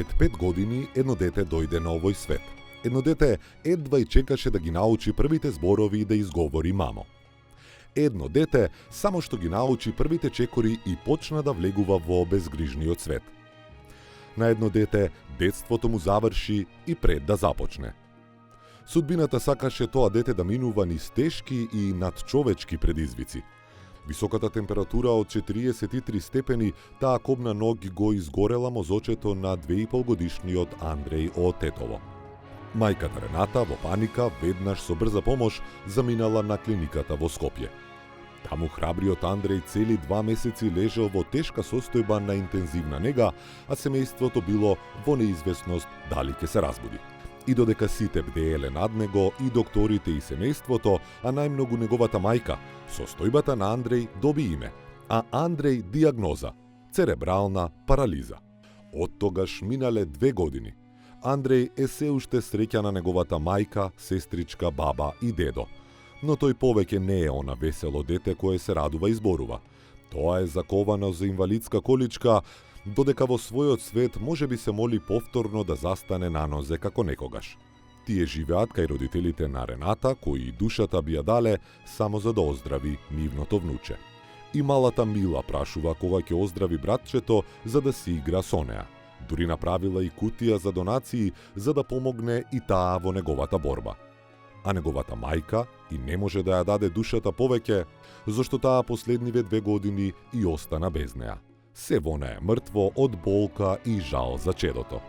Пред 5 години едно дете дојде на овој свет. Едно дете едва и чекаше да ги научи првите зборови и да изговори мамо. Едно дете само што ги научи првите чекори и почна да влегува во безгрижниот свет. На едно дете детството му заврши и пред да започне. Судбината сакаше тоа дете да минува низ тешки и надчовечки предизвици. Високата температура од 43 степени таа кобна ног го изгорела мозочето на 2,5 годишниот Андреј од Тетово. Мајката Рената во паника веднаш со брза помош заминала на клиниката во Скопје. Таму храбриот Андреј цели 2 месеци лежал во тешка состојба на интензивна нега, а семејството било во неизвестност дали ќе се разбуди. И додека сите бдееле над него, и докторите и семејството, а најмногу неговата мајка, состојбата на Андреј доби име, а Андреј диагноза – церебрална парализа. Од тогаш минале 2 години. Андреј е се уште среќа на неговата мајка, сестричка, баба и дедо. Но тој повеќе не е она весело дете кое се радува и зборува. Тоа е заковано за инвалидска количка, додека во својот свет може би се моли повторно да застане на нозе како некогаш. Тие живеат кај родителите на Рената, кои душата би ја дале само за да оздрави нивното внуче. И малата Мила прашува кога ќе оздрави братчето за да си игра со неа. Дури направила и кутија за донации за да помогне и таа во неговата борба. А неговата мајка и не може да ја даде душата повеќе, зашто таа последниве 2 години и остана без неа. Се во неа е мртво од болка и жал за чедото.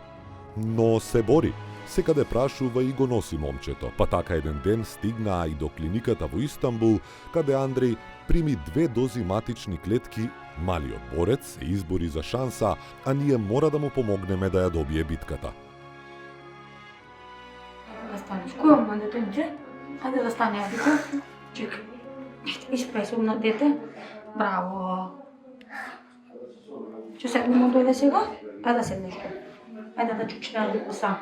Но се бори, секаде прашува и го носи момчето, па така еден ден стигнаа и до клиниката во Истанбул, каде Андреј прими 2 дози матични клетки, малиот борец се избори за шанса, а ние мора да му помогнеме да ја добие битката. Да станеш, кој ма детенце? Хајде да стане, Авико. Чекај. Испрај се умно дете. Браво. Ќе седнемо дојде сега? Ајде да седнеш. Ајде да чучи Андреј сам.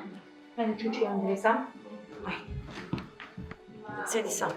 Ајде чучи Андреј сам. Ајде. Седи сам.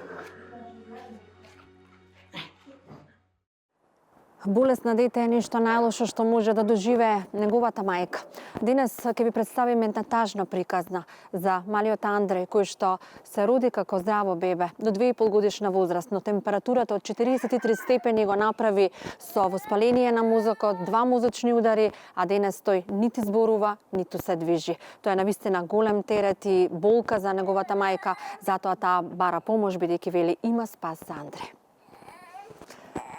Болест на дете е нешто најлошо што може да доживее неговата мајка. Денес ќе ви представиме една тажна приказна за малиот Андреј, кој што се роди како здраво бебе до 2,5 годишна возраст, но температурата од 43 степени го направи со воспаление на мозокот, 2 мозочни удари, а денес тој нити зборува, ниту се движи. Тоа е навистина голем терет и болка за неговата мајка, затоа таа бара помош бидејќи вели има спас за Андреј.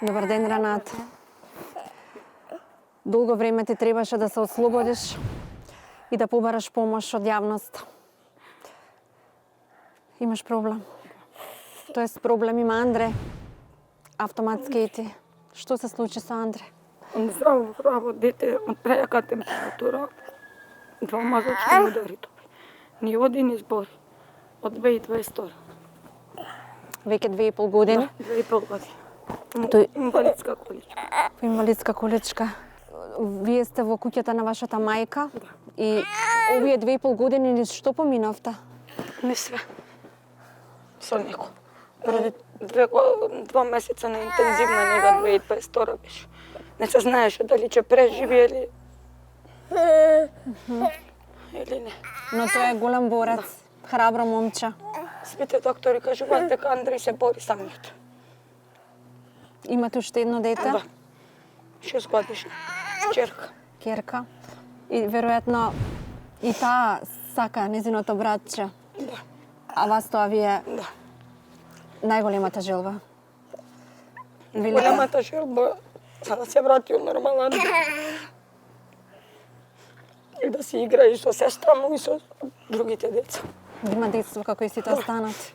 Добар ден, Рената. Долго време ти требаше да се ослободиш и да побараш помош од јавност. Имаш проблем. Тоест проблем има Андреј. Автоматски и ти. Што се случи со Андреј? Здраво дете, од прејака температура, 2 мозочни удари доби. Ни оди, ни збори. Од 2022. Веќе 2,5 години? Да, 2,5 години. Тој инвалидска количка. Инвалидска количка. Вие сте во куќата на вашата мајка? Да. И овие 2,5 години низ што поминавте? Не све. Со него. Пред 2 месеца на интензивна нега 2022 беше. Не се знаеше дали ќе преживи или не. Но тој е голем борец, храбро момче. Сите доктори кажуваат дека Андреј се бори самиот. Имате уште едно дете? Да. 6 годишна. Ќерка. Ќерка. И веројатно и таа сака незиното братче. Да. А вас тоа ви е Да. најголемата желба? Големата желба за да се врати од нормален и да си игра и со сестра му и со другите деца. Да има детство како и сите останати.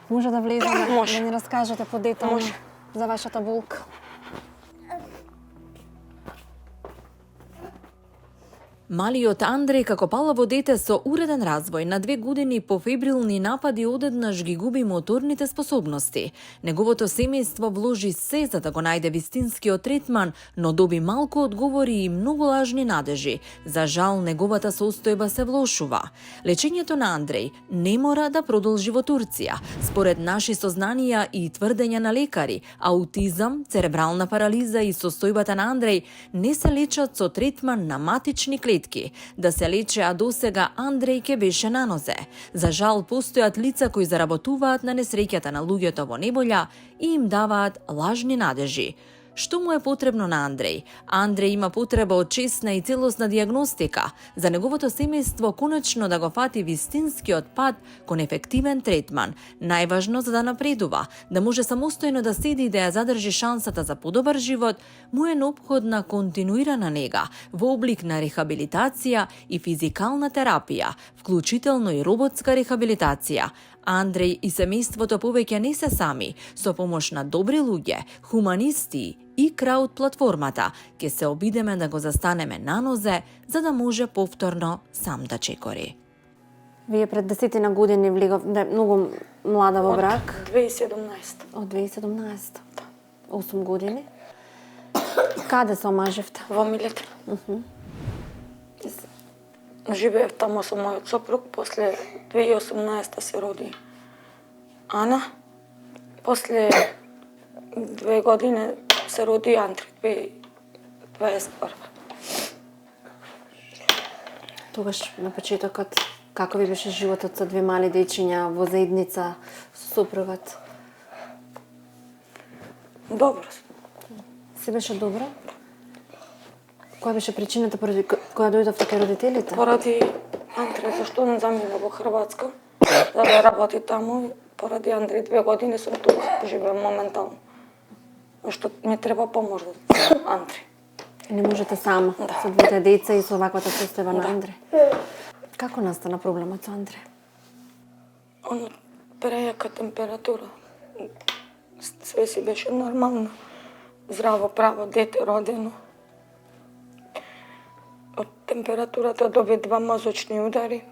Може да влеземе, Може. да ни раскажете подетално Може. за вашата болка. Малиот Андреј како палаво дете со уреден развој на 2 години по фебрилни напади одеднаш ги губи моторните способности. Неговото семејство вложи се за да го најде вистинскиот третман, но доби малку одговори и многу лажни надежи. За жал, неговата состојба се влошува. Лечењето на Андреј не мора да продолжи во Турција. Според наши сознанија и тврдења на лекари, аутизам, церебрална парализа и состојбата на Андреј не се лечат со третман на матични клетки. Да се лечеа досега, Андреј ке беше на нозе. За жал, постојат лица кои заработуваат на несреќата на луѓето во неболја и им даваат лажни надежи. Што му е потребно на Андреј? Андреј има потреба од честна и целосна дијагностика, за неговото семејство конечно да го фати вистинскиот пат кон ефективен третман. Најважно за да напредува, да може самостојно да седи и да ја задржи шансата за подобар живот, му е неопходна континуирана нега во облик на рехабилитација и физикална терапија, вклучително и роботска рехабилитација. Андреј и семејството повеќе не се сами, со помош на добри луѓе, хуманисти и крауд платформата, ќе се обидеме да го застанеме на нозе, за да може повторно сам да чекори. Вие пред 10 години влеговте многу млада во брак. 2017. Од 2017. 8 години. Каде се омажевте? Во Милетина. Живеев тамо со мојот сопруг, после 2018 се роди Ана. После 2 години се роди Андреј, 2021. Тогаш на почетокот како ви беше животот со 2 мали дечиња во заедница со сопругот? Добро. Се беше добро? Која беше причината поради која дојдовте кај родителите? Поради Андреј, зашто не замина во Хрватска, за да работи таму. Поради Андреј 2 години сум тука, живеам моментално. Што ми треба помош од Андреј. Не можете сама, Да. со 2 деца и со ваквата состојба на Андреј. Како настана проблемот со Андреј? Он прејака температура. Све си беше нормално. Здраво, право дете родено. Од температурата доби 2 мозочни удари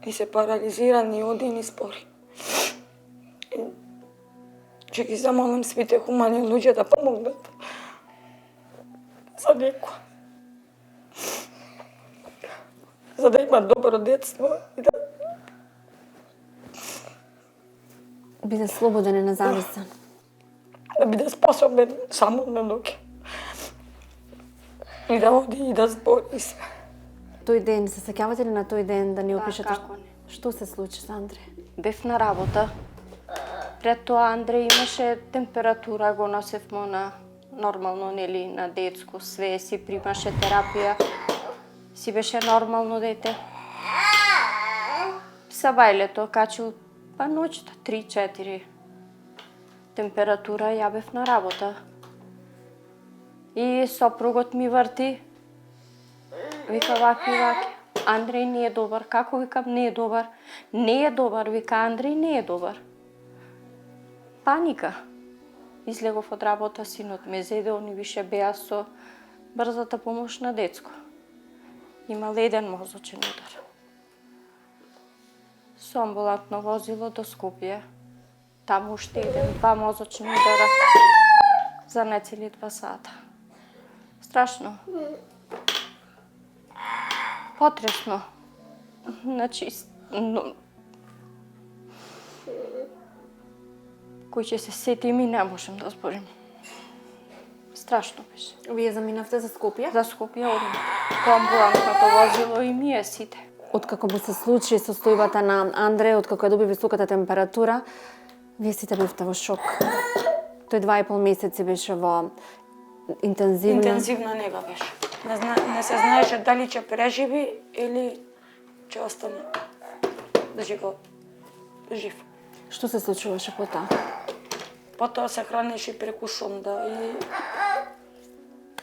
и се парализира, ни оди, ни спори. Ќе ги замолам сите хумани луѓе да помогнат за некој. За да има добро детство и да Биде слободен и независен. биде способен само на ноги. И да оди и да збори се. Тој ден, се сеќавате ли на тој ден да ни опишете како не. што се случи со Андреј? Бев на работа. Пред тоа Андреј имаше температура, го носевме на нормално, нели, на детско, све си примаше терапија. Си беше нормално дете. Сабајлето качил, па ноќта 3-4 температура, ја бев на работа. И сопругот ми врти. Вика ваки. Андреј не е добар. Како викам не е добар? Не е добар, вика Андреј не е добар. Паника. Излегов од работа, синот ме зеде, они више беа со брзата помош на детско. Имал 1 мозочен удар. Со амбулантно возило до Скопје. Таму уште 2 мозочни удара за нецели 2 сата. Страшно. Потресно. Значи, кој ќе се сети ми не можем да зборим. Страшно беше. Вие заминавте за Скопје? За Скопје одам. По амбулантното возило и ние сите. Откако му се случи состојбата на Андреј, откако ја доби високата температура, вие сите бевте во шок. Тој 2,5 месеци беше во Интензивна нега беше. Не се знаеше дали ќе преживи или ќе остане жив. Што се случуваше потоа? Потоа се хранеше преку сонда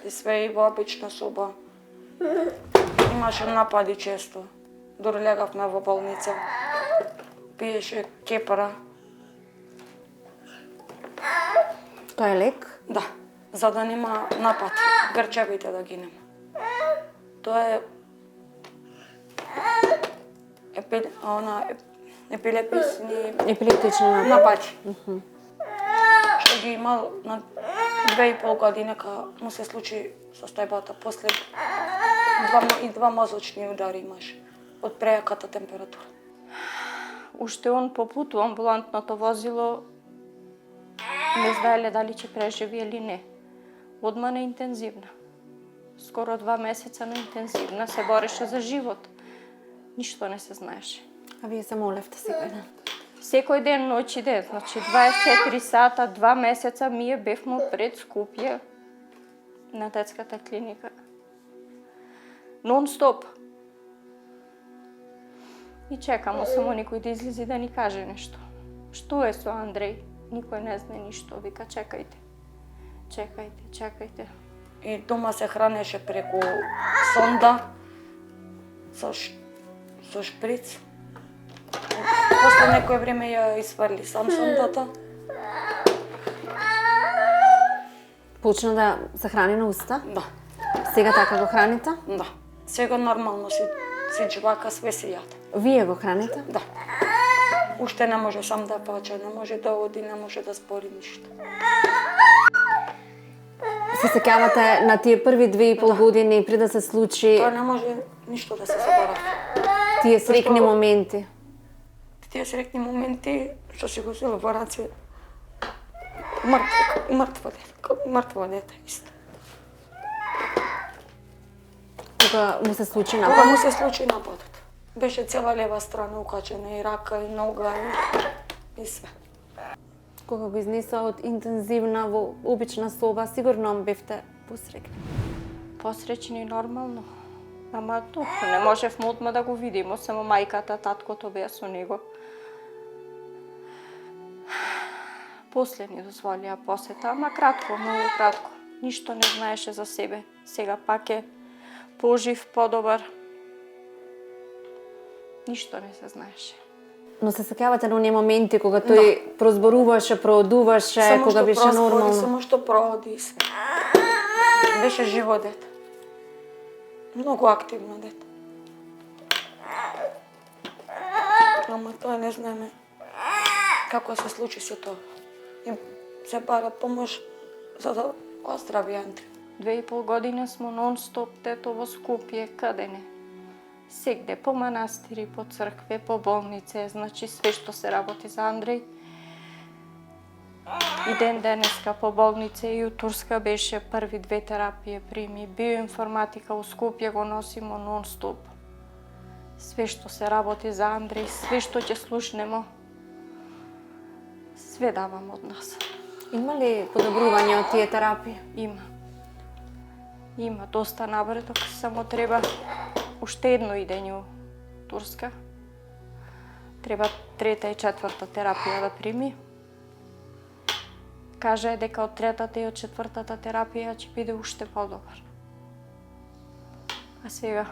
и све и во обична соба. Имаше напади често. Дори легавме во болница. Пиеше кепара. Тоа е лек? Да, за да нема напад, грчевите да ги нема. Тоа е Епилептични напади. Што ги имал на 2,5 години, кога му се случи состојбата, после два мозочни удари имаш од прејаката температура. Уште он по пат во амбулантното возило не знаеле дали ќе преживи или не. Одма на интензивна. Скоро 2 месеца на интензивна, се бореше за живот. Ништо не се знаеше. А вие се молевте секој ден? Секој ден, ноќ и ден. Значи 24 сата, 2 месеца ние бевме пред Скопје на детската клиника. Нон-стоп. И чекамо само никој да излезе да ни каже нешто. Што е со Андреј? Никој не знае ништо. Вика, чекајте. Чекајте, чекајте. И дома се хранеше преку сонда со шприц. После некој време ја испарли сам сондата. Почна да се храни на уста? Да, Сега така го храните? да. Сега нормално си джвака, све си јаде. Вие го храните? Да. Уште не може сам да пача, не може да оди, не може да збори ништо. Се сеќавате на тие први 2,5 години пред да се случи Тоа не може ништо да се заборави. тие срекни Зашто? моменти? Тие срекни моменти што си го зела во раце, мртво дете исто. Кога му се случи Кога напад? му се случи нападот, беше цела лева страна укачена, и рака, и нога, и све. Кога го изнесоа од интензивна во обична соба, сигурно бевте посрекни. Посречни нормално. Ама тоа не можевме одма да го видиме, само мајката, таткото беа со него. После ни дозволија посета, ама кратко, многу кратко. Ништо не знаеше за себе. Сега пак е пожив, подобар. Ништо не се знаеше. Но се сеќавате на оние моменти кога тој прозборуваше, проодуваше, кога беше нормално? Само што проводи и све. Беше живо дете. Многу активно дете. Ама тоа не знаеме како се случи се тоа. И се бара помош за да оздрави Андре. 2,5 години смо нон-стоп тето во Скопје, каде не. Сегде, по манастири, по цркве, по болнице, значи све што се работи за Андреј. И денеска по болнице и у Турска беше први 2 терапија прими. Биоинформатика у Скопје го носимо нон-стоп. Све што се работи за Андреј, све што ќе слушнемо, све давам од нас. Има ли подобрување од тие терапии? Има. Има доста напредок, само треба уште едно идење у Турска. Треба 3-та и 4-та терапија да прими. Каже дека од 3-та и од 4-та терапија ќе биде уште подобар. А сега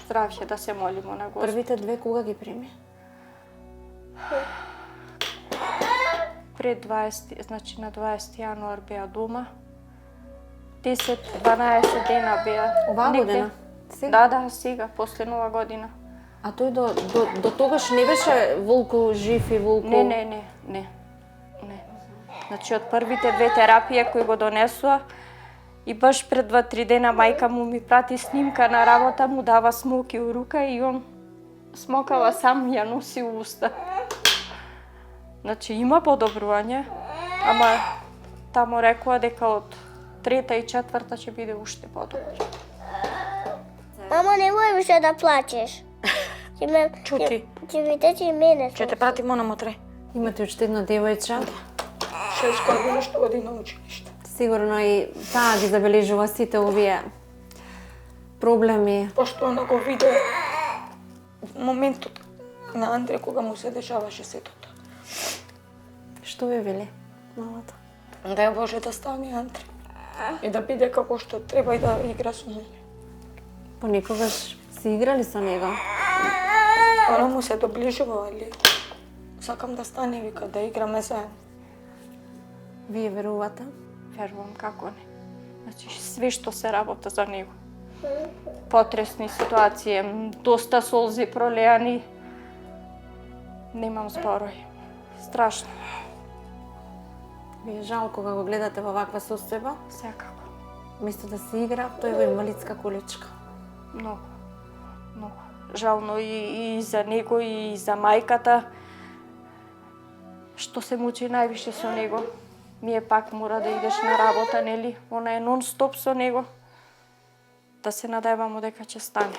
здравје да се молимо на Господ. Првите 2 кога ги прими? Пред 20, значи на 20 јануар беа дома. 10-12 дена беа. Оваа негде. година? Сега? Да, сега, после Нова година. А тој до тогаш не беше волку жив и волку... Не. Значи од првите 2 терапија кои го донесува и баш пред 2-3 дена мајка му ми прати снимка на работа, му дава смоки у рука и он смокава сам ја носи у уста. Значи има подобрување, ама таму рекува дека од 3-та и 4-та ќе биде уште подобар. Мамо, немој више да плачеш. Чути. Ќе ми тече и мене. Ќе те пратимо на Мотре. Имате уште едно девојче. 6 години што оди на училиште. Сигурно и таа ги забележува сите овие проблеми. Пошто она го виде моментот на Андре кога му се дешаваше сето тоа. Што ви вели малата? Да ја може да стане Андре. И да биде како што треба и да игра со мене. Понекогаш си играли со него? Она му се доближува, али сакам да стане, вика, да играме заедно. Вие верувате? Верувам како не. Значи све што се работа за него. потресни ситуации, доста солзи пролеани. Немам зборови. Страшно. Ви е жал кога го гледате во ваква состојба? Секако. Место да се игра, тој во инвалидска количка. Многу. Многу. Жално и за него, и за мајката. Што се мучи највише со него. Ние пак мора да идеш на работа, нели? Она е нон-стоп со него. Да се надевамо дека ќе стане.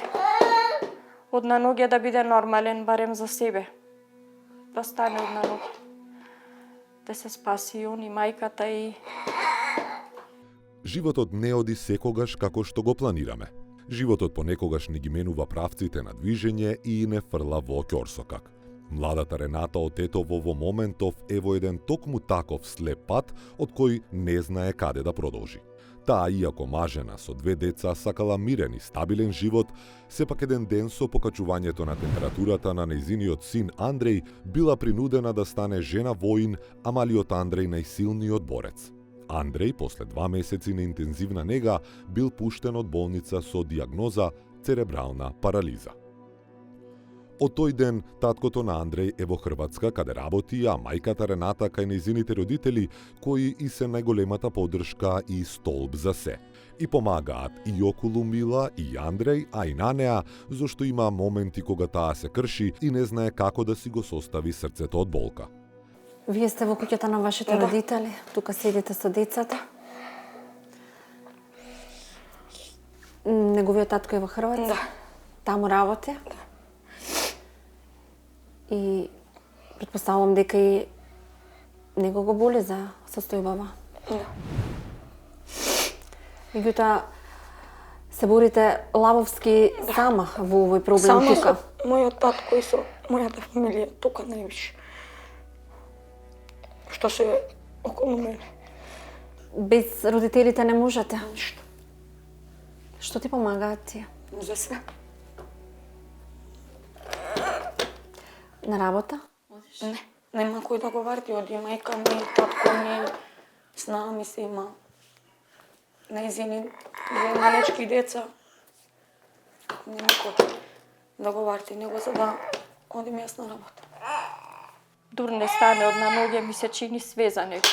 Од на ноге да биде нормален, барем за себе. Да стане од на ноге. Да се спаси и он, и мајката, и... Животот не оди секогаш како што го планираме. Животот понекогаш ни ги менува правците на движење и не фрла во ќорсокак. Младата Рената од Тетово во моментов е во еден токму таков слеп пат од кој не знае каде да продолжи. Таа, иако мажена со 2 деца, сакала мирен и стабилен живот, сепак еден ден со покачувањето на температурата на нејзиниот син Андреј била принудена да стане жена воин, а малиот Андреј најсилниот борец. Андреј, после 2 месеци на интензивна нега, бил пуштен од болница со диагноза церебрална парализа. Од тој ден, таткото на Андреј е во Хрватска, каде работи, а мајката Рената кај нејзините родители, кои и се најголемата поддршка и столб за се. И помагаат и околу Мила, и Андреј, а и на неа, зашто има моменти кога таа се крши и не знае како да си го состави срцето од болка. Вие сте во куќата на вашите родители, тука седите со децата. Неговиот татко е во Хрватска? Да. Таму работи? И предпоставувам дека и него го боли за состојбава. Да. Меѓутоа, се борите лавовски сама во овој проблем Само тука. со мојот татко и со мојата фамилија тука највише. Што се околу мене. Без родителите не можете. Ништо. Што ти помагаат тие? За све. На работа? Не. Нема кој да го варти, оди мајка ми, татко ми, снаа ми се има. Нејзини 2 малечки деца. Нема кој да го варти, него за да одим јас на работа. Дур не стане од на ноге, ми се чини све за него.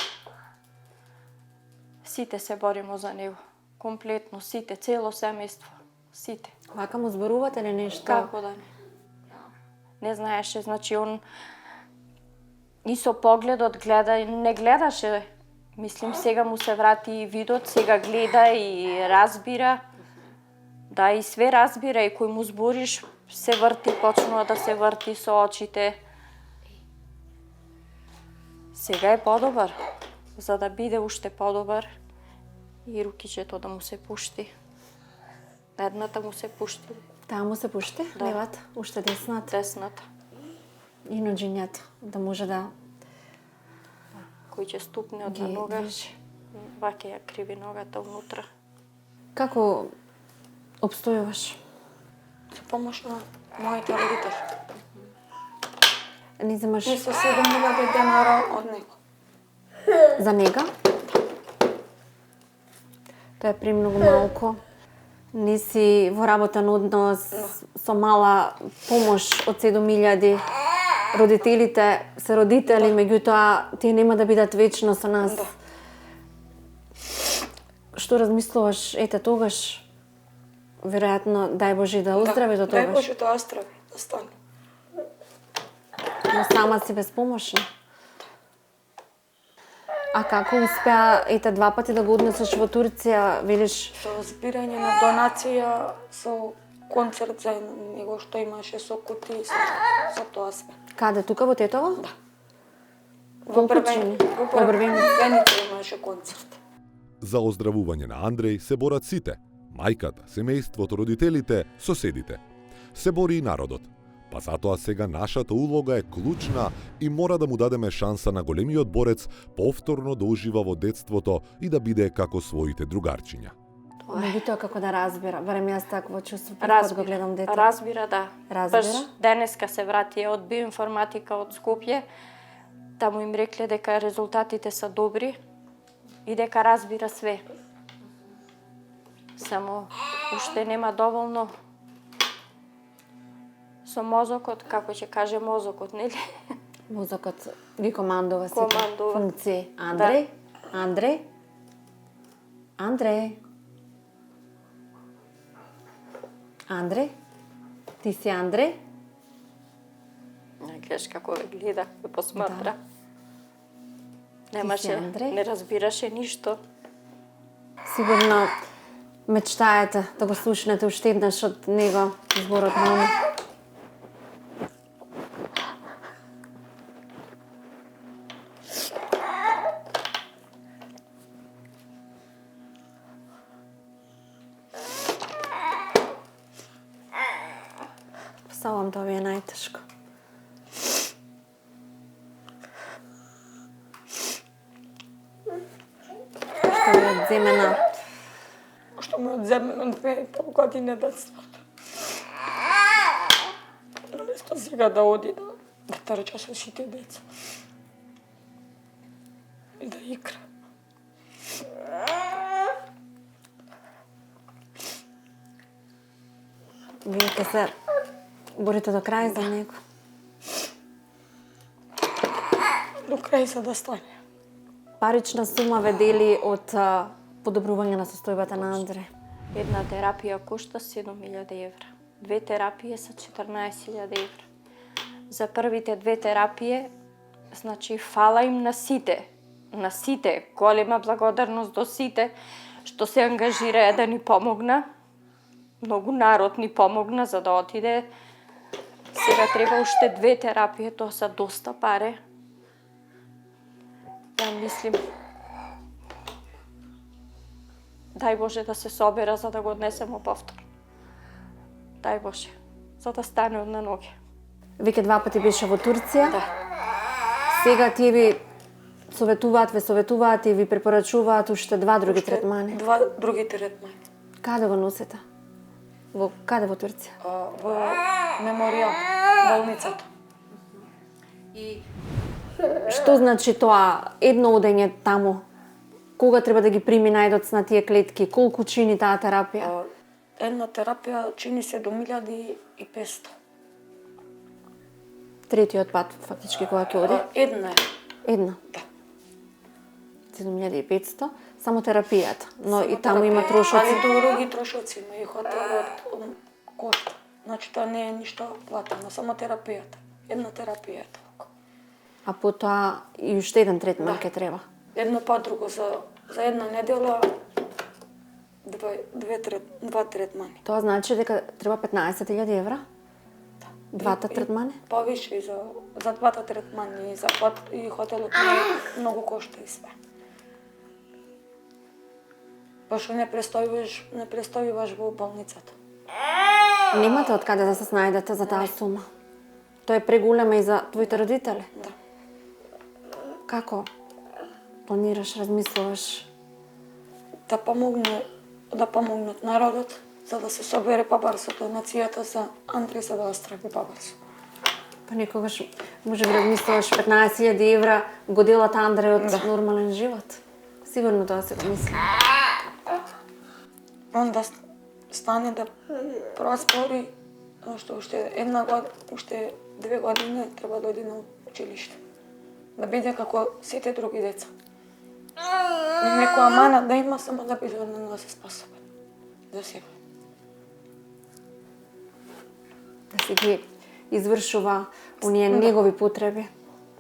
Сите се боримо за него. Комплетно, сите, цело семејство. Сите. Вака му зборувате ли нешто? Како да не? Не знаеше, значи он и со погледот гледа и не гледаше. Мислим, сега му се врати и видот, сега гледа и разбира. Да, и све разбира, и кој му збориш, се врти, почнува да се врти со очите. Сега е подобар, за да биде уште подобар и рукичето да му се пушти. Едната му се пушти, Таа му се пушти, Да. левата, уште десната. десната. И ноџињата, да може да Кој ќе ступне од ги на нога, движи. ваќе ја криви ногата внутра. Како обстојуваш? Со помош на моите родители. Не земаш И со 7.000 денара од него. за нега? Тоа е премногу малку. Не си во работен однос со мала помош од 7.000. Родителите се родители, меѓутоа тие нема да бидат вечно со нас. Да. Што размислуваш? Ете тогаш, веројатно, дај Боже да оздрави до Дај тогаш. Боже да оздрави, да стане. Но сама си безпомошна. А како успеа ете 2 пати да го однесеш во Турција, велиш, Со збирање на донација, со концерт за него што имаше со кутии, со тоа све. каде, тука во Тетово? Да. Колку чини? Во Брвените имаше концерт. За оздравување на Андреј се борат сите. Мајката, семејството, родителите, соседите. Се бори и народот. Па затоа сега нашата улога е клучна и мора да му дадеме шанса на големиот борец повторно да ужива во детството и да биде како своите другарчиња. Меѓутоа како да разбира, барем јас такво чувство прв пат го гледам дете. Разбира, да. Разбира? Баш денеска се врати од биоинформатика од Скопје. Таму им рекле дека резултатите се добри и дека разбира све. Само уште нема доволно со мозокот, како ќе каже мозокот, нели? Мозокот ги командува сите Командува. функции. Андреј? Андреј? Андреј? Андреј? Ти си Андреј? Гледаш како ве гледа, ве посматра. Немаше, Андреј? не разбираше ништо. Сигурно мечтаете да го слушнете уште еднаш од него зборот мама. Псалам тоа ви е најтешко. Што ви одземена Што ми одземено 2,5 години детството. Наместо сега да оди да трча со сите деца. И да игра. вие ќе се борите до крај за него. До крај за да стане. Парична сума ве дели од подобрување на состојбата на Андреј. Една терапија кошта 7.000 евра. 2 терапии са 14.000 евра. За првите 2 терапии, значи, фала им на сите, голема благодарност до сите, што се ангажираа да ни помогна. Многу народ ни помогна за да отиде. Сега треба уште 2 терапии, тоа са доста пари. Ја мислим, дај Боже да се собера за да го однесемо повтор. Дај Боже, за да стане од на ноги. Веќе 2 пати беше во Турција. Да. Сега тие ви советуваат и ви препорачуваат уште 2 други третмани. 2 други третмани. Каде го носите? Каде во Турција? Во меморијал, болницата. Што значи тоа едно одење таму? Кога треба да ги прими најдоц на тие клетки? Колку чини таа терапија? Една терапија чини 7.500. Третиот пат, фактички, кога ќе оди? Една е. Една. Да. 7.500, само терапијата. Но Само и таму има терапија. трошоци. Али други трошоци има и хотелот, кошта. Значи тоа не е ништо платено, само терапијата. Една терапија е толку. А потоа и уште еден третман ќе треба. Едно па друго за една недела 2 третмани. Тоа значи дека треба 15.000 евра? Двата третмани? Повише и за 2 третмани и хотелот не многу кошта и све. Пошто не престојуваш во болницата. Немате од каде да се снајдете за таа сума. Тоа е преголема и за твоите родители. Да. Како планираш, размислуваш? Да помогнат народот, за да се собере побарзото, нацијата за Андреј за да острави побарзо. Па некогаш може би размислуваш 15.000 евра го делат Андреј од нормален живот. Сигурно тоа се го мисли. Он да стане да проспори, што уште 2 години треба да оди на училиште. Да биде како сите други деца. Некоја мана да има, само да биде да се способен. За себе. Да си ги извршува оние негови потреби.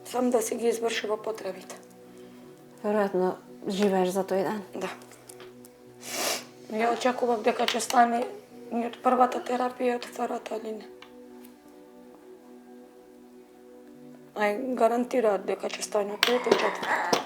Сам да си ги извршува потребите. Веројатно живееш за тој ден. Да. Ја очекував дека ќе стане и од првата терапија и од втората, али не. Гарантираат дека ќе стане од трета и четврта.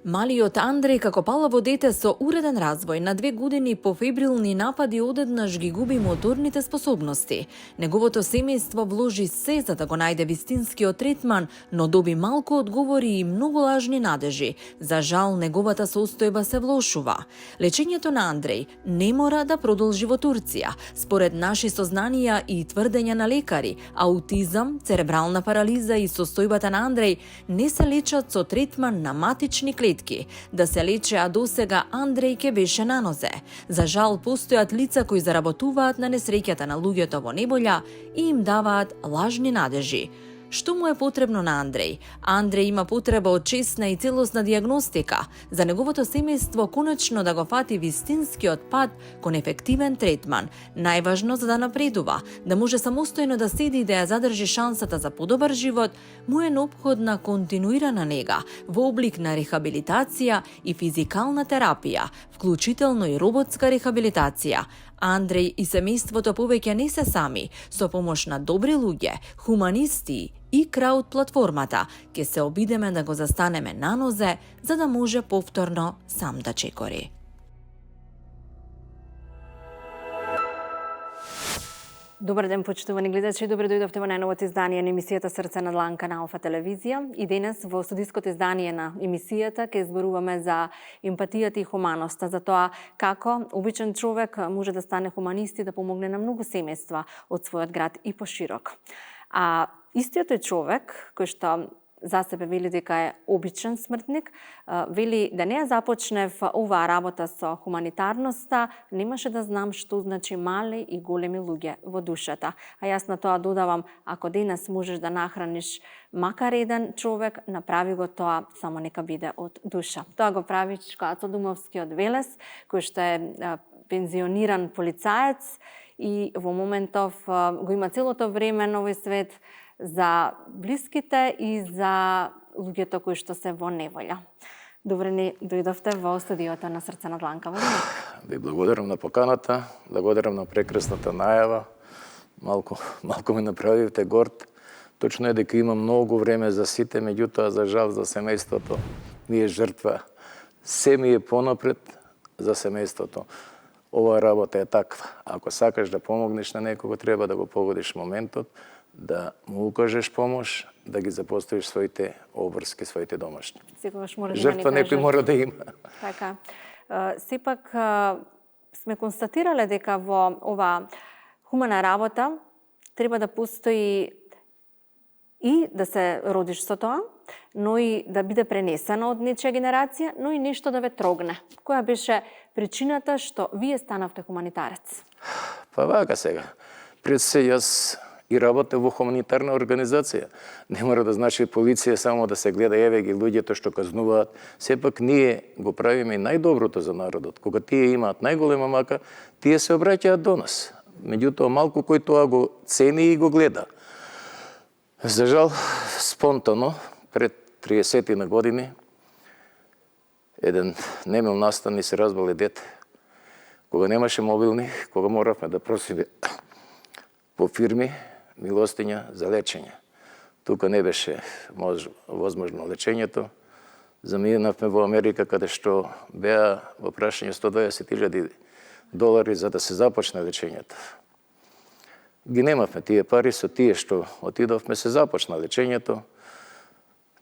Малиот Андреј како палаво дете со уреден развој на 2 години по фебрилни напади одеднаш ги губи моторните способности. Неговото семејство вложи се за да го најде вистинскиот третман, но доби малку одговори и многу лажни надежи. За жал, неговата состојба се влошува. Лечењето на Андреј не мора да продолжи во Турција. Според наши сознанија и тврдења на лекари, аутизам, церебрална парализа и состојбата на Андреј не се лечат со третман на матични клетки, таблетки да се лечи, а досега Андреј ке беше на нозе. За жал, постојат лица кои заработуваат на несреќата на луѓето во неболја и им даваат лажни надежи. Што му е потребно на Андреј? Андреј има потреба од честна и целосна диагностика, за неговото семејство конечно да го фати вистинскиот пат кон ефективен третман. Најважно за да напредува, да може самостојно да седи и да ја задржи шансата за подобар живот, му е неопходна континуирана нега во облик на рехабилитација и физикална терапија, вклучително и роботска рехабилитација. Андреј и семејството повеќе не се сами, со помош на добри луѓе, хуманисти и крауд платформата, ќе се обидеме да го застанеме на нозе, за да може повторно сам да чекори. Добар ден, почитувани гледачи, добре дојдовте во најновото издание на емисијата Срце на дланка на Алфа телевизија. И денес во студиското издание на емисијата ќе зборуваме за емпатијата и хуманоста, за тоа како обичен човек може да стане хуманист и да помогне на многу семејства од својот град и поширок. А истиот тој човек кој што за себе вели дека е обичен смртник, вели да не ја започнев оваа работа со хуманитарноста, немаше да знам што значи мали и големи луѓе во душата. А јас на тоа додавам, ако денес можеш да нахраниш макар еден човек, направи го тоа, само нека биде од душа. Тоа го прави Ачо Думовски од Велес, кој што е пензиониран полицаец и во моментов го има целото време на овој свет за блиските и за луѓето кои што се во неволја. Добре ни дојдовте во студиото на Срце на дланка. Ви благодарам на поканата, благодарам на прекрасната најава. Малку ме направивте горд. Точно е дека има многу време за сите, меѓутоа за жал за семејството ми е жртва. Се ми е понапред за семејството. Оваа работа е таква. Ако сакаш да помогнеш на некого, треба да го погодиш моментот, да му укажеш помош, да ги запоставиш своите обврски, своите домашни. Жртва некој мора да има. Така. Сепак сме констатирале дека во ова хумана работа треба да постои и да се родиш со тоа, но и да биде пренесено од нечија генерација, но и нешто да ве трогне. Која беше причината што вие станавте хуманитарец? Па вака сега. Пред се јас и работа во хуманитарна организација. Не мора да значи полиција само да се гледа еве ги луѓето што казнуваат. Сепак ние го правиме и најдоброто за народот. Кога тие имаат најголема мака, тие се обраќаат до нас. Меѓутоа малку кој тоа го цени и го гледа. За жал, спонтано, пред 30 на години, еден немил наставник се разболе дете. Кога немаше мобилни, кога моравме да просиме по фирми милостиња за лечење. Тука не беше возможно лечењето. Заминавме во Америка, каде што беа во прашање $120,000 за да се започне лечењето. Ги немавме тие пари, со тие што отидовме се започна лечењето.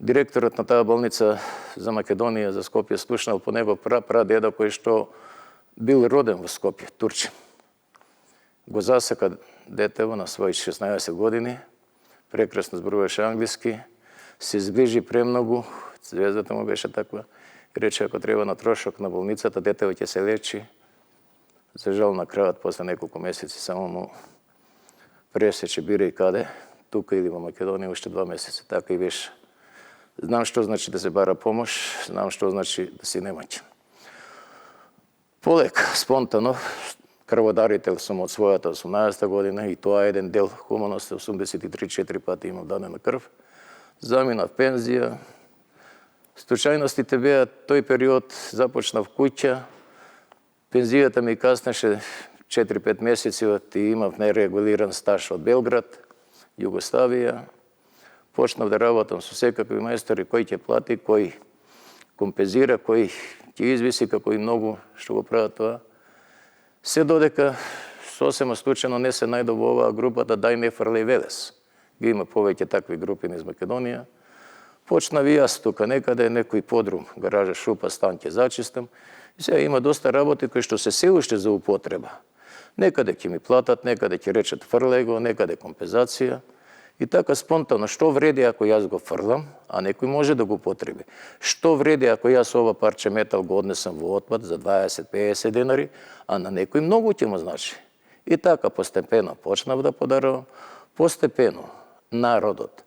Директорот на таа болница за Македонија, за Скопје, слушнал по него прадеда кој што бил роден во Скопје, турчин. Го засека детево на своји 16 години, прекрасно зборуваше англиски, се зближи премногу, звездата му беше таква, и рече ако треба на трошок на болницата, детево ќе се лечи. За жал на крајот, после неколку месеци, само му пресече бире и каде, тука или во Македонија, уште 2 месеци, така и беше. Знам што значи да се бара помош, знам што значи да си немаќ. Полека, спонтано, крводарител сум од својата 18 година и тоа е еден дел хуманост, 83-4 пати имам дадена крв. Заминав пензија. Случајностите беа тој период, започнав куќа. Пензијата ми каснеше 4-5 месеци и имав нерегулиран стаж од Белград, Југославија. Почнав да работам со секакви мајстори, кој ќе плати, кој компензира, кој ќе извиси, како и многу што го прават тоа. Се додека сосема случајно не се најдов во оваа групата Дај не фрлеј Велес. Ги има повеќе такви групи низ Македонија. Почнав и јас тука некаде, некој подрум, гаража, шупа, стан ќе зачистам. И сега има доста работи кои што се уште за употреба. Некаде ќе ми платат, некаде ќе речат фрлеј го, некаде компензација. И така спонтано, што вреди ако јас го фрлам, а некој може да го потреби? Што вреди ако јас ова парче метал го однесам во отпад за 20-50 денари, а на некој многу ќе му значи? И така постепено почнав да подарувам, постепено народот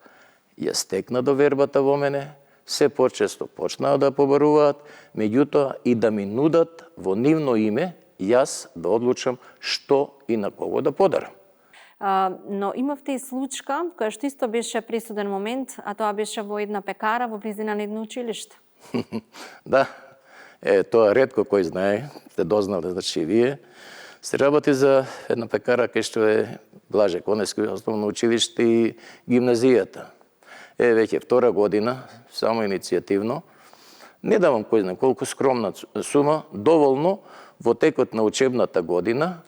ја стекна довербата во мене, се почесто почнаа да побаруваат, меѓутоа и да ми нудат во нивно име, јас да одлучам што и на кого да подарам. Но имавте и случка која што исто беше пресуден момент, а тоа беше во една пекара во близина на едно училиште. Да, тоа ретко кој знае, те дознале, значи и вие. Се работи за една пекара кај што е Блаже Коневски основно училиште и гимназијата. Веќе втора година, само иницијативно, не давам кој знае колку скромна сума, доволно во текот на учебната година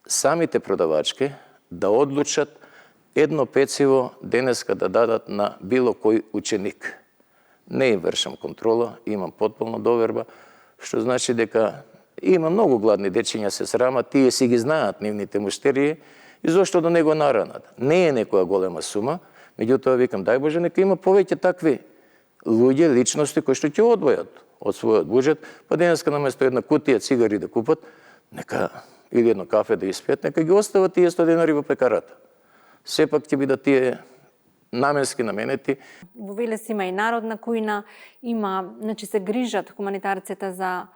самите продавачки да одлучат едно пecivo денеска да дадат на било кој ученик. Не им вршам контрола, имам потполна доверба, што значи дека има многу гладни дечиња се срамат, тие си ги знаат нивните муштерии и зошто да не го наранат. Не е некоја голема сума, меѓутоа викам, дај Боже, нека има повеќе такви луѓе, личности кои што ќе одвојат од својот буџет, па денеска наместо една кутија цигари да купат, нека или едно кафе да испијат, нека ги остават тие 100 денари во пекарата. Сепак ќе бидат тие наменски наменети. Во Велес има и народна кујна, има, значи се грижат хуманитарците за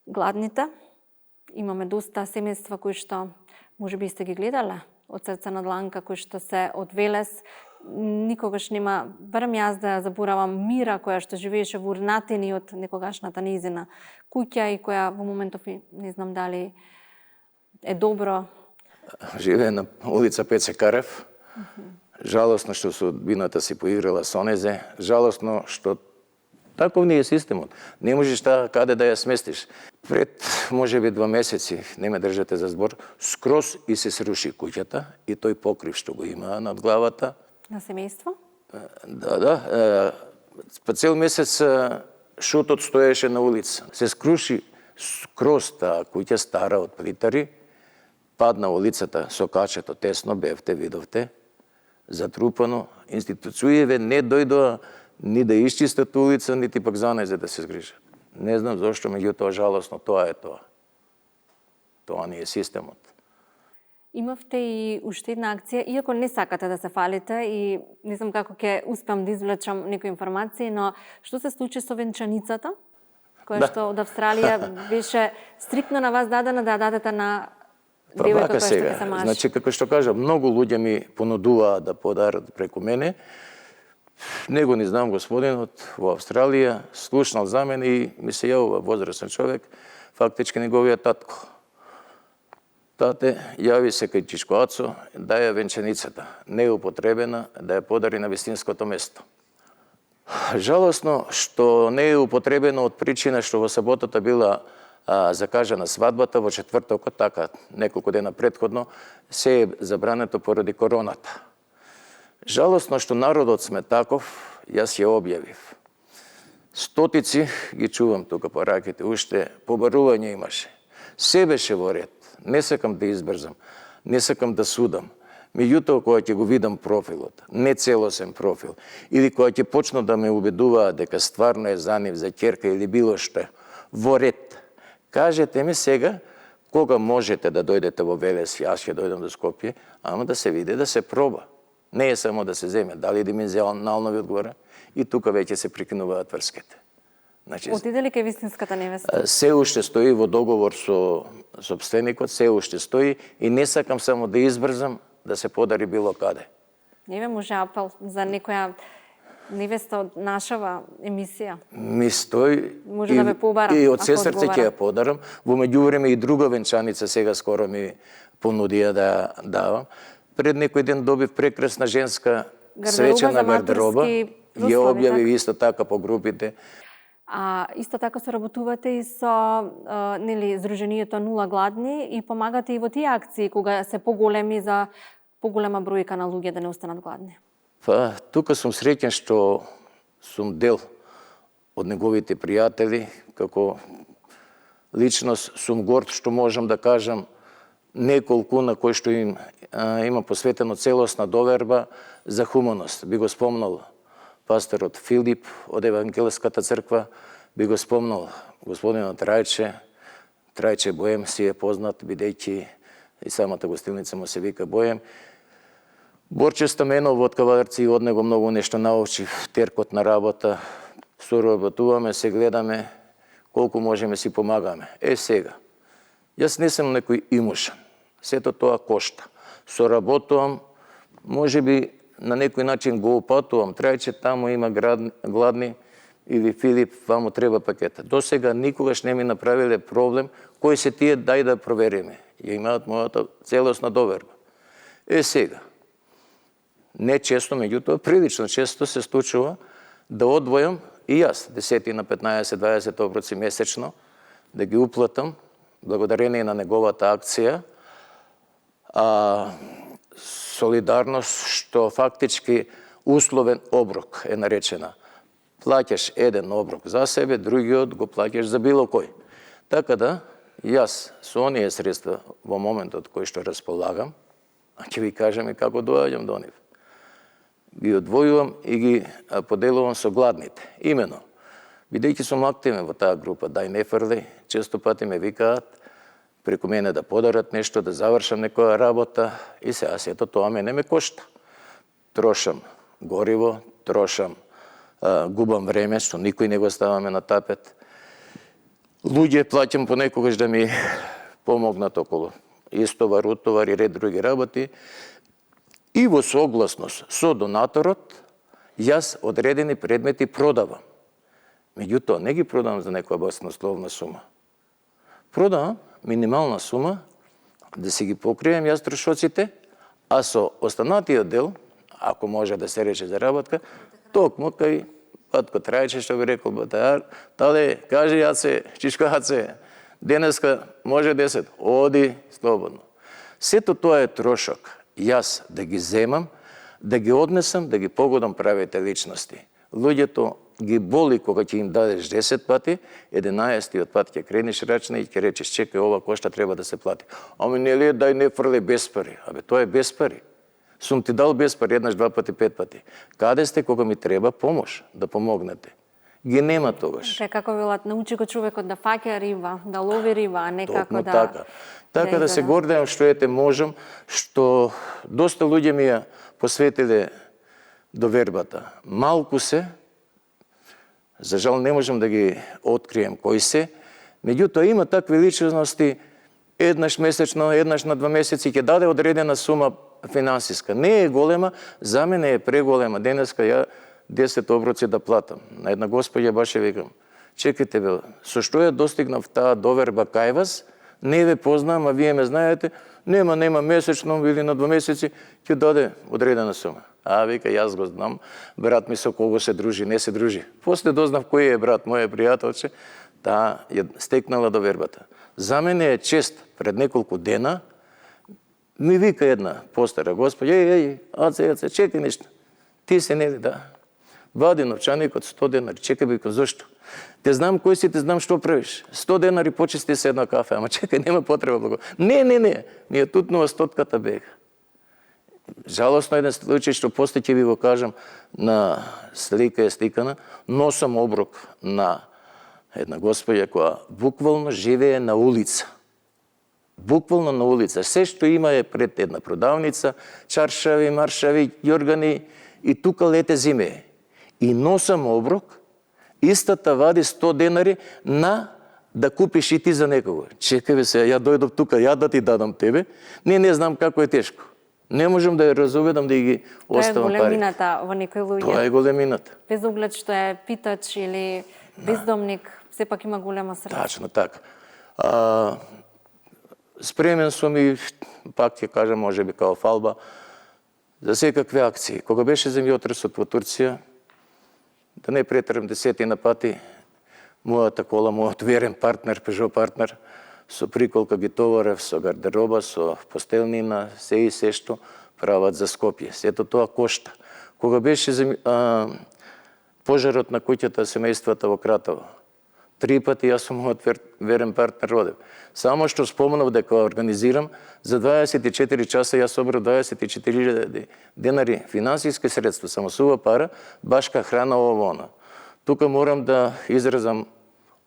гладните. Имаме доста семејства кои што можеби сте ги гледале од Срце на дланка, кои што се од Велес. Никогаш нема, барем јас да заборавам Мира која што живееше во урнатини од некогашната низина куќа и која во моментов не знам дали е добро. Живее на улица Пеце Карев. Жалосно што судбината си поиграла со незе. Жалосно што таков не е системот. Не можеш таа каде да ја сместиш. Пред, можеби 2 месеци, не ме држате за збор, скроз и се сруши куќата и тој покрив што го има над главата. На семејство? Да. Па цел месец шутот стоеше на улица. Се скруши скроз таа куќа стара од плитари, падна улицата со качето тесно, бевте, видовте, затрупано. Институцијеве не дојдоа ни да исчистат улица, нити пак за незе да се згрижат. Не знам зошто, меѓутоа жалосно, тоа е тоа. Тоа не е системот. Имавте и уште една акција, иако не сакате да се фалите и не знам како ќе успеам да извлечам некои информации, но што се случи со венчаницата, која што од Австралија беше стриктно на вас дадена да дадете на девојка која што ќе се мажи? Значи, како што кажа, многу луѓе ми понудуваа да подарат преку мене. Него не знам господинот во Австралија, слушнал за мене и ми се јавува возрастен човек, фактички неговиот татко. Тате, јави се кај чичко Ацо, да ја венчаницата, не е употребена, да ја подари на вистинското место. Жалосно што не е употребено од причина што во саботата била закажана свадбата, во четвртокот, така, неколку дена предходно, се е забрането поради короната. Жалосно што народот сме таков, јас ја објавив. Стотици, ги чувам тука по раките, уште побарување имаше. Се беше во ред. Не сакам да избрзам, не сакам да судам. Меѓутоа, кога ќе го видам профилот, не целосен профил, или кога ќе почнат да ме убедуваат дека стварно е за нив, за ќерка или било што, во ред. Кажете ми сега, кога можете да дојдете во Велес, јас ќе дојдам до Скопје, ама да се види, да се проба. Не е само да се земе, дали димензионално ви одговара, и тука веќе се прекинуваат врските. Значи, отиде ли кај вистинската невеста? Се уште стои во договор со сопственикот, се уште стои и не сакам само да избрзам да се подари било каде. Не ве може апел за некоја невеста од нашава емисија? Ми стои може да ве побарам, и од се ако срце ќе ја подарам. Во меѓувреме и друга венчаница сега скоро ми понудија да ја давам. Пред некој ден добив прекрасна женска свечена гардероба. Ја објавив исто така по групите. А исто така соработувате и со нели Здруженијето Нула гладни и помагате и во тие акции кога се поголеми за поголема бројка на луѓе да не останат гладни. Па, тука сум среќен што сум дел од неговите пријатели, како личност сум горд што можам да кажам неколку на кои што им има посветено целосна доверба за хуманост. Би го спомнал пасторот Филип од Евангелската црква, би го спомнал господинот Трајче Боем си е познат, бидејќи и самата гостилница му се вика Боем. Борче Стаменов од Кавадарци, од него многу нешто научив, теркот на работа, соработуваме, се гледаме, колку можеме си помагаме. Сега, јас не сум некој имушан, сето тоа кошта. Соработувам, може би на некој начин го упатувам, Трајче таму има гладни, или Филип, ваму треба пакета. До сега никогаш не ми направиле проблем, кои се тие, дај да провериме. Ја имаат мојата целосна доверба. Сега, не често, меѓутоа прилично често се случува да одвојам и јас 10 на 15-20 оброци месечно, да ги уплатам, благодарение на неговата акција, солидарност, што фактички условен оброк е наречена. Плаќаш еден оброк за себе, другиот го плаќаш за било кој. Така да, јас со оние средства во моментот кој што располагам, а ќе ви кажам и како доаѓам до нив, ги одвојувам и ги поделувам со гладните. Имено, бидејќи сум активен во таа група, дај не фрли, често пати ме викаат преку мене да подарат нешто, да завршам некоја работа и сега сето тоа мене ме кошта. Трошам гориво, губам време, што никој не го ставаме на тапет. Луѓе плаќам понекогаш да ми помогнат околу истовар, утовар и ред други работи. И во согласност со донаторот, јас одредени предмети продавам. Меѓутоа, не ги продавам за некоја баснословна сума. Продавам минимална сума, да си ги покрием јас трошоците, а со останатиот дел, ако може да се рече заработка, токму кај Патко Трајче што би рекол Батар, тале, кажи Јаце, чичко Јаце, денеска може 10, оди слободно. Сето тоа е трошок. Јас да ги земам, да ги однесам, да ги погодам правите личности. Луѓето ги боли кога ќе им дадеш 10 пати, 11-тиот пат ќе кренеш рачна и ќе речеш чекај, ова кошта треба да се плати. Ами не ли дај не фрли без пари. Абе тоа е без пари. Сум ти дал без пари еднаш, два пати, 5 пати. Каде сте кога ми треба помош да помогнете? Ги нема тогаш. Како велат, научи го човекот да фаќа риба, да лови риба, а не како да... Така. Така да се гордеам што ете можам, што доста луѓе ми ја посветиле довербата. Малку се, за жал не можам да ги открием кои се, меѓутоа има такви личности, еднаш месечно, еднаш на 2 месеци ќе даде одредена сума финансиска. Не е голема, за мене е преголема. Денеска ја 10 оброци да платам. На една господја баш ја викам, чекайте бе, со што ја достигнав таа доверба кај вас, не ве познам, а вие ме знаете, нема месечно или на 2 месеци, ќе даде одредена сума. А вика, јас го знам, брат ми со кого се дружи, не се дружи. После дознав кој е брат, моје пријателче, таа ја стекнала довербата. За мене е чест, пред неколку дена, ми вика една постара господја, Аце, чекај нешто. Ти се нели, да. Вади новчаникот 100 денари, чекај бика, зошто? Те знам кој си, те знам што правиш. 100 денари почисти се една кафе, ама чекај, нема потреба благо. Не, ми ја тутнува стотката бега. Жалосно еден случај што после ќе ви го кажам, на слика е стикана, носам оброк на една господја која буквално живее на улица. Буквално на улица. Се што има е пред една продавница, чаршави, маршави, јоргани и тука лете зиме. И носам оброк, истата вади 100 денари на да купиш и ти за некого. Чекај бе се, ја дојдов тука, ја да ти дадам тебе. Не знам како е тешко. Не можам да ја разуведам да ги оставам пари. Тоа е големината во некои луѓе. Тоа е големината. Без оглед што е питач или бездомник, сепак има голема срце. Тачно така. Спремен сум и, пак ќе кажам, може би као фалба, за секакви акции. Кога беше земјотресот во Турција, да не претрам 10 пати, мојата кола, мојот верен партнер, Peugeot партнер, со приколка ги товарев, со гардероба, со постелнина, се и се што прават за Скопје. Сето тоа кошта. Кога беше пожарот на куќата семејствата во Кратово, 3 пати јас сум мојот верен партнер одев. Само што спомнав дека организирам, за 24 часа јас собрав 24.000 денари финансиски средства, само сува пара, башка храна ово. Тука морам да изразам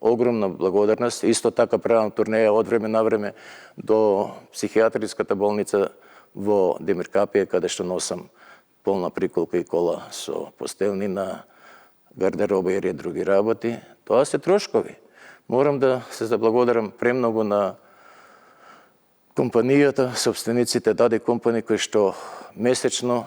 огромна благодарност. Исто така правам турнеја од време на време до психијатриската болница во Демиркапија, каде што носам полна приколка и кола со постелнина, гардероба и ред други работи. Тоа се трошкови. Морам да се заблагодарам премногу на компанијата, собствениците даде компании кои што месечно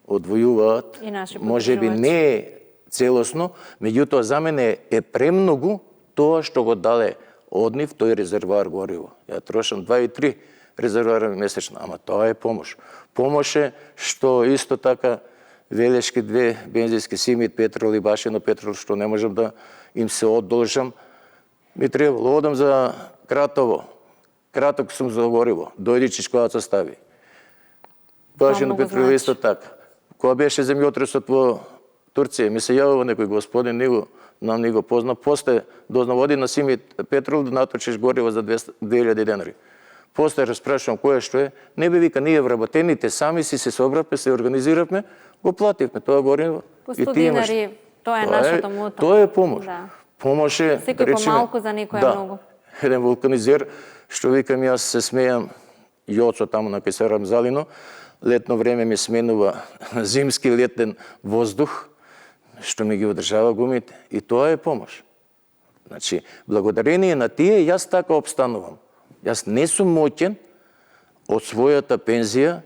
одвојуваат. Може би не е целосно, меѓутоа за мене е премногу тоа што го даде од нив тој резервоар гориво. Ја трошам 2 и 3 резервоара месечно, ама тоа е помош. Помош е што исто така Велешки 2 бензински Симит Петрол и Башино Петрол, што не можам да им се одолжам. Ми требало, одам за Кратово. Краток сум за гориво. Дојди Чичковац остави. Башино Петрол исто така. Кога беше земјотресот во Турција, ми се јавува некој господин, нам не го позна, после дознав, оди на Симит Петрол да наточиш гориво за 2000 денари. После распрашувам кој што е, не бе вика, ние вработените сами си се собравме, се организиравме, го плативме тоа гориво. По 100 денари, тоа е нашата мото. Тоа е помош. Помош е, секој помалку за некој е многу. Еден вулканизер, што викам, јас се смејам, Јоцо таму на Кајсар Амзалино, летно време ми сменува зимски летен воздух, што ми ги одржава гумите, и тоа е помош. Значи, благодарение на тие, јас така обстанувам. Јас не сум моќен од својата пензија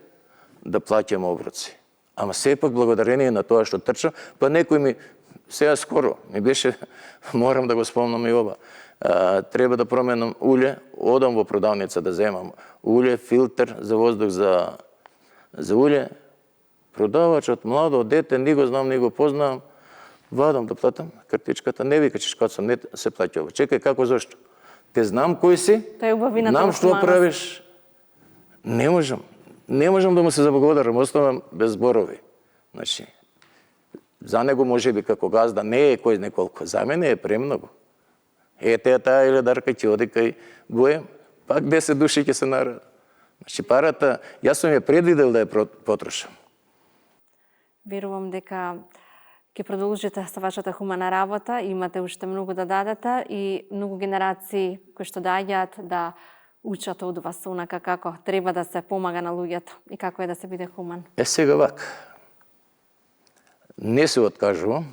да плаќам оброци. Ама сепак благодарение на тоа што трчам, па некој ми, сега скоро, ми беше, морам да го спомнам и ова, треба да променам уле, одам во продавница да земам уле, филтер за воздух за уле, продавачот, младо дете, ни го знам, ни го познавам, вадам да платам картичката, не вика Чичковац, не се плаќа ова. Чекај, како, зашто? Те знам кој си, знам што правиш. Не можам. Не можам да му се заблагодарам, оставам без зборови. Значи, за него може би како газда не е кој неколку, за мене е премногу. Ете таа илјадарка ќе оди кај Боем, пак 10 души ќе се нарадат. Значи, парата, јас сум ја предвидел да ја потрошам. Верувам дека ќе продолжите со вашата хумана работа, имате уште многу да дадете и многу генерации кои што доаѓаат да учат од вас онака како треба да се помага на луѓето и како е да се биде хуман. Сега вака. Не се откажувам.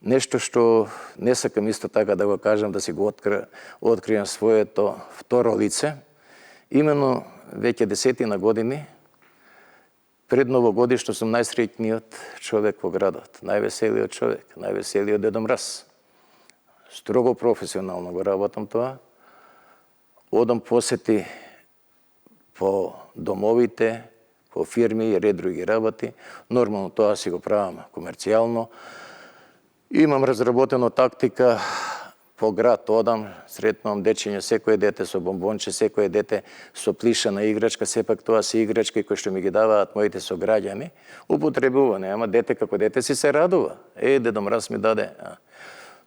Нешто што не сакам исто така да го кажам, да си го откријам своето второ лице. Именно веќе 10 години пред новогодишно сум најсреќниот човек во градот, највеселиот човек, највеселиот Дедо Мраз. Строго професионално го работам тоа. Одам посети по домовите, по фирми и ред други работи. Нормално тоа си го правам комерцијално. Имам разработено тактика, по град одам, сретнувам дечиња, секој дете со бомбонче, секој дете со плишана играчка, сепак тоа се играчки кои што ми ги даваат моите сограѓани, употребуване, ама дете како дете си се радува. Дедо Мраз ми даде.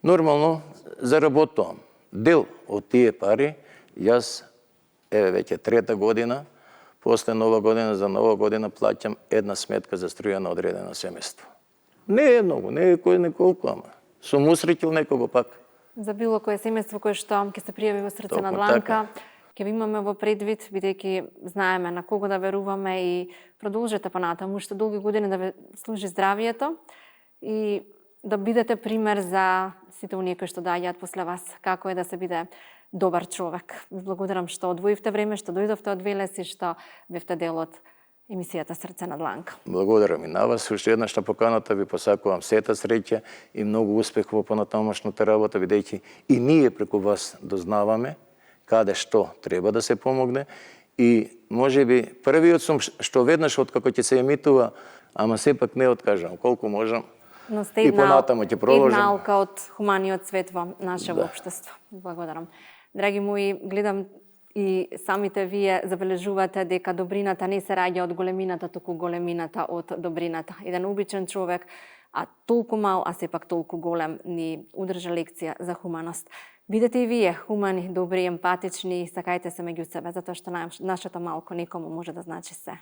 Нормално заработувам. Дел од тие пари, јас, веќе 3-та година, после Нова година, за Нова година плаќам една сметка за струја на одредено семејство. Не е многу, не е кој неколку, ама сум усреќил некого пак. За било кое семејство кое што ќе се пријави во Срце на дланка, ќе ви имаме во предвид, бидејќи знаеме на кого да веруваме и продолжете понатаму уште долги години да ве служи здравието и да бидете пример за сите оние кои што доаѓаат после вас, како е да се биде добар човек. Ви благодарам што одвоивте време, што дојдовте од Велес и што бевте дел од емисијата Срце на дланка. Благодарам и на вас. Уште еднаш на поканата ви посакувам сета среќа и многу успех во понатамошната работа, бидејќи и ние преку вас дознаваме каде што треба да се помогне и можеби првиот сум што веднаш откако ќе се емитува, ама сепак не откажам колку можам. Но сте и понатаму ќе продолжам. Една алка од хуманиот свет во нашето општество. Благодарам. Драги мои, гледам и самите вие забележувате дека добрината не се раѓа од големината, туку големината од добрината. Еден обичен човек а толку мал, а сепак толку голем, ни удржа лекција за хуманост. Бидете и вие хумани, добри, емпатични и сакајте се меѓу себе, затоа што нашето малко некому може да значи се.